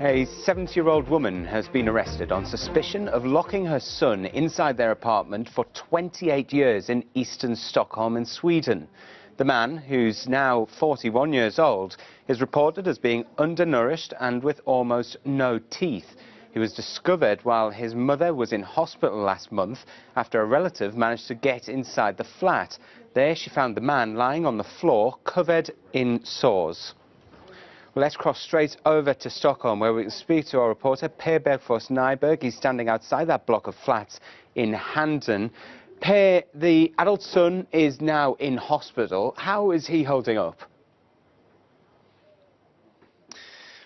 A 70-year-old woman has been arrested on suspicion of locking her son inside their apartment for 28 years in eastern Stockholm in Sweden. The man, who's now 41 years old, is reported as being undernourished and with almost no teeth. He was discovered while his mother was in hospital last month after a relative managed to get inside the flat. There she found the man lying on the floor covered in sores. Well, let's cross straight over to Stockholm, where we can speak to our reporter, Per Bergfors-Nyberg. He's standing outside that block of flats in Handen. Per, the adult son is now in hospital. How is he holding up?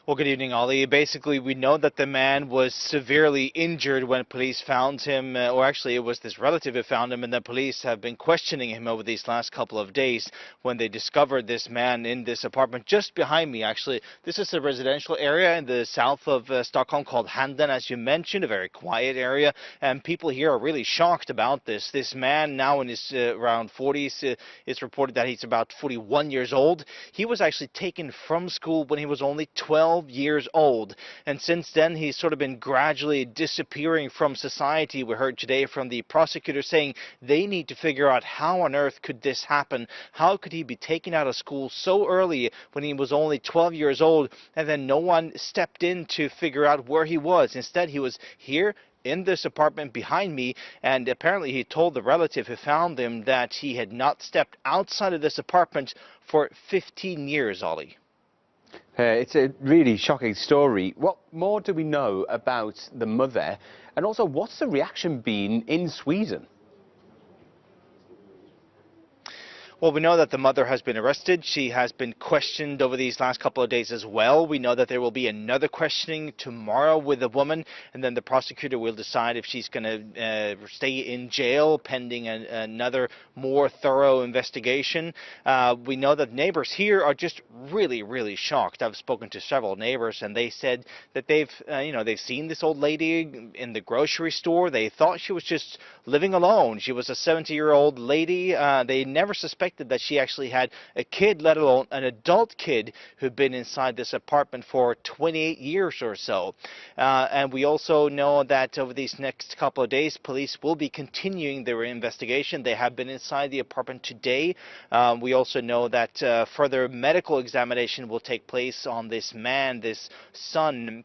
Well, good evening, Ollie. Basically, we know that the man was severely injured when police found him, or actually it was this relative who found him, and the police have been questioning him over these last couple of days when they discovered this man in this apartment just behind me. Actually, this is a residential area in the south of Stockholm called Handen, as you mentioned, a very quiet area, and people here are really shocked about this. This man, now in his around 40s, it's reported that he's about 41 years old. He was actually taken from school when he was only 12 years old, and since then he's sort of been gradually disappearing from society. We heard today from the prosecutor saying they need to figure out how on earth could this happen. How could he be taken out of school so early when he was only 12 years old, and then no one stepped in to figure out where he was? Instead, he was here in this apartment behind me, and apparently he told the relative who found him that he had not stepped outside of this apartment for 15 years, Ollie. It's a really shocking story. What more do we know about the mother? And also, what's the reaction been in Sweden? Well, we know that the mother has been arrested. She has been questioned over these last couple of days as well. We know that there will be another questioning tomorrow with the woman, and then the prosecutor will decide if she's going to stay in jail pending another more thorough investigation. We know that neighbors here are just really shocked. I've spoken to several neighbors, and they said that they've seen this old lady in the grocery store. They thought she was just living alone. She was a 70-year-old lady. They never suspected that she actually had a kid, let alone an adult kid, who'd been inside this apartment for 28 years or so. And we also know that over these next couple of days, police will be continuing their investigation. They have been inside the apartment today. We also know that further medical examination will take place on this man, this son,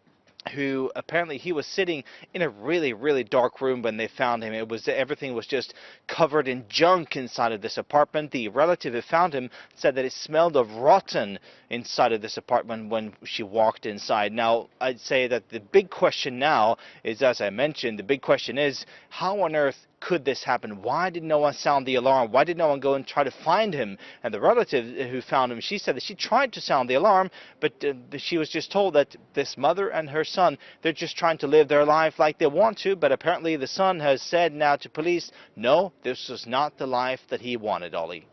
who apparently he was sitting in a really dark room when they found him. Everything was just covered in junk inside of this apartment. The relative who found him said that it smelled of rotten inside of this apartment when she walked inside. Now, I'd say that the big question now is, as I mentioned, the big question is, how on earth could this happen? Why did no one sound the alarm? Why did no one go and try to find him? And the relative who found him, she said that she tried to sound the alarm, but she was just told that this mother and her son, they're just trying to live their life like they want to. But apparently the son has said now to police, no, this was not the life that he wanted, Ollie.